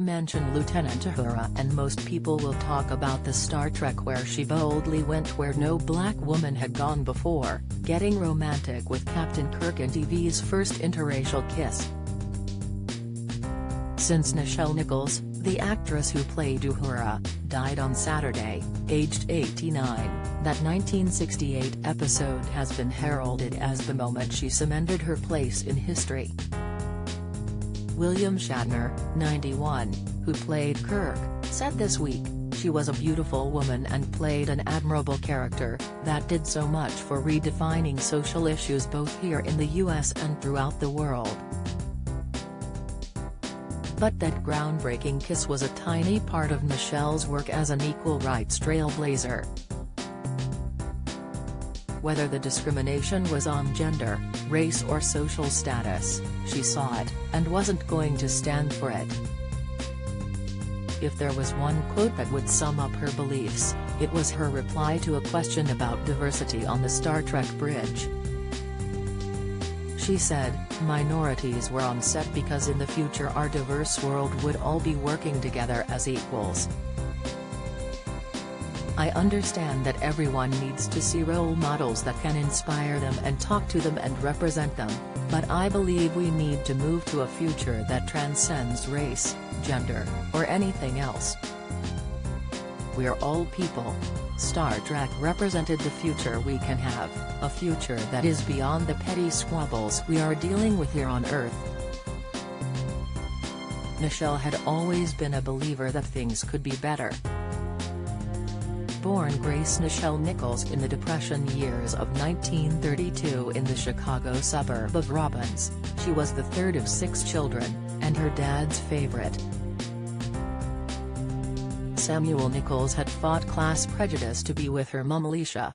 mention Lieutenant Uhura, and most people will talk about the Star Trek where she boldly went where no black woman had gone before, getting romantic with Captain Kirk in TV's first interracial kiss. Since Nichelle Nichols, the actress who played Uhura, died on Saturday, aged 89, that 1968 episode has been heralded as the moment she cemented her place in history. William Shatner, 91, who played Kirk, said this week, "She was a beautiful woman and played an admirable character, that did so much for redefining social issues both here in the US and throughout the world." But that groundbreaking kiss was a tiny part of Nichelle's work as an equal rights trailblazer. Whether the discrimination was on gender, race or social status, she saw it, and wasn't going to stand for it. If there was one quote that would sum up her beliefs, it was her reply to a question about diversity on the Star Trek bridge. She said, "Minorities were on set because in the future our diverse world would all be working together as equals. I understand that everyone needs to see role models that can inspire them and talk to them and represent them, but I believe we need to move to a future that transcends race, gender, or anything else. We're all people." Star Trek represented the future we can have, a future that is beyond the petty squabbles we are dealing with here on Earth. Nichelle had always been a believer that things could be better. Born Grace Nichelle Nichols in the Depression years of 1932 in the Chicago suburb of Robbins, she was the third of 6 children, and her dad's favorite. Samuel Nichols had fought class prejudice to be with her mum Alicia.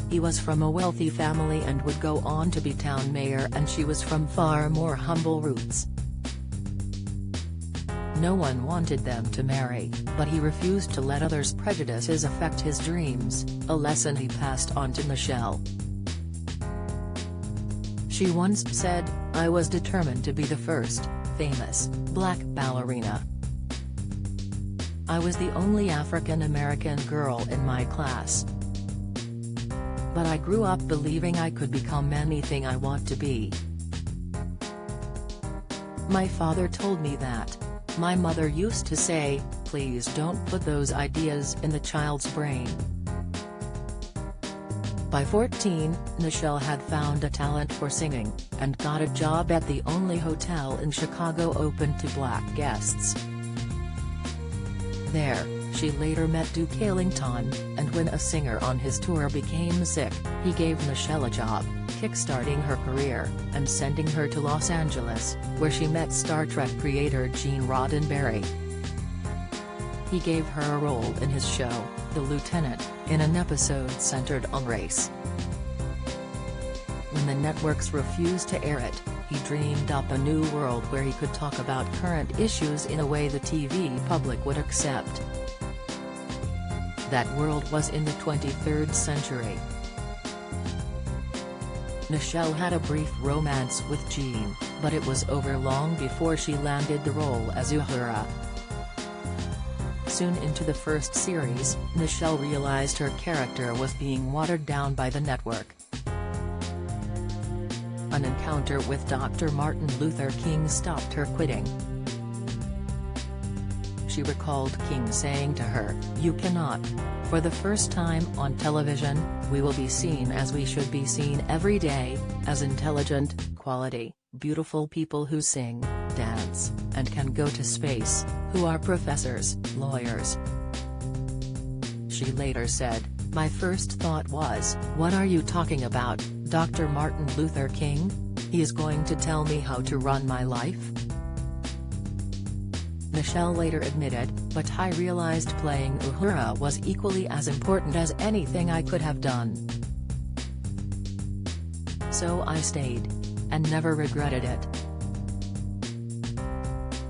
He was from a wealthy family and would go on to be town mayor, and she was from far more humble roots. No one wanted them to marry, but he refused to let others' prejudices affect his dreams, a lesson he passed on to Nichelle. She once said, "I was determined to be the first, famous, black ballerina. I was the only African American girl in my class. But I grew up believing I could become anything I want to be. My father told me that. My mother used to say, please don't put those ideas in the child's brain." By 14, Nichelle had found a talent for singing, and got a job at the only hotel in Chicago open to black guests. There, she later met Duke Ellington, and when a singer on his tour became sick, he gave Nichelle a job, kickstarting her career, and sending her to Los Angeles, where she met Star Trek creator Gene Roddenberry. He gave her a role in his show, The Lieutenant, in an episode centered on race. When the networks refused to air it, he dreamed up a new world where he could talk about current issues in a way the TV public would accept. That world was in the 23rd century. Nichelle had a brief romance with Gene, but it was over long before she landed the role as Uhura. Soon into the first series, Nichelle realized her character was being watered down by the network. An encounter with Dr. Martin Luther King stopped her quitting. She recalled King saying to her, "You cannot. For the first time on television, we will be seen as we should be seen every day, as intelligent, quality, beautiful people who sing, dance, and can go to space, who are professors, lawyers." She later said, "My first thought was, what are you talking about, Dr. Martin Luther King? He is going to tell me how to run my life?" Nichelle later admitted, "But I realized playing Uhura was equally as important as anything I could have done. So I stayed. And never regretted it."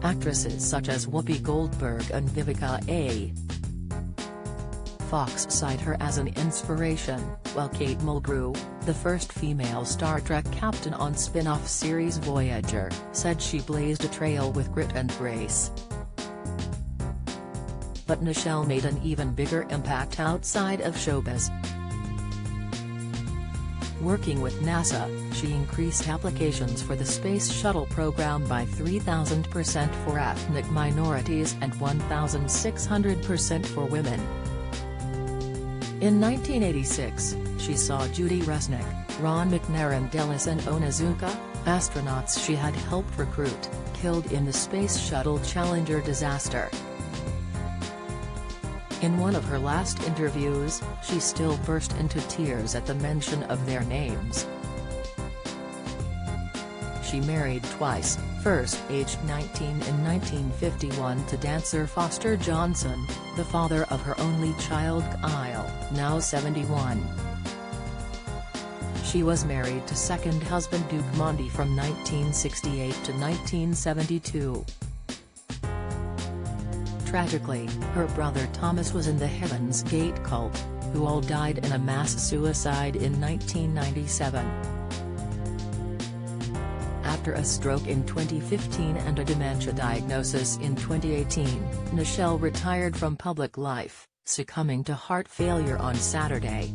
Actresses such as Whoopi Goldberg and Vivica A. Fox cite her as an inspiration, while Kate Mulgrew, the first female Star Trek captain on spin-off series Voyager, said she blazed a trail with grit and grace. But Nichelle made an even bigger impact outside of showbiz. Working with NASA, she increased applications for the Space Shuttle program by 3,000% for ethnic minorities and 1,600% for women. In 1986, she saw Judy Resnick, Ron McNair and Ellison Onizuka, astronauts she had helped recruit, killed in the Space Shuttle Challenger disaster. In one of her last interviews, she still burst into tears at the mention of their names. She married twice, first aged 19 in 1951 to dancer Foster Johnson, the father of her only child Kyle, now 71. She was married to second husband Duke Monty from 1968 to 1972. Tragically, her brother Thomas was in the Heaven's Gate cult, who all died in a mass suicide in 1997. After a stroke in 2015 and a dementia diagnosis in 2018, Nichelle retired from public life, succumbing to heart failure on Saturday.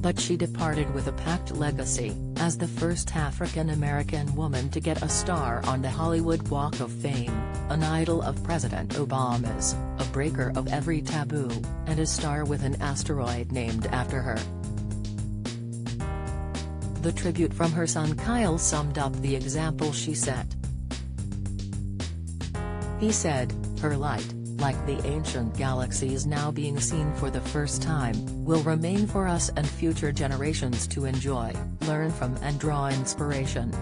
But she departed with a packed legacy, as the first African-American woman to get a star on the Hollywood Walk of Fame, an idol of President Obama's, a breaker of every taboo, and a star with an asteroid named after her. The tribute from her son Kyle summed up the example she set. He said, "Her light, like the ancient galaxies now being seen for the first time, will remain for us and future generations to enjoy, learn from and draw inspiration."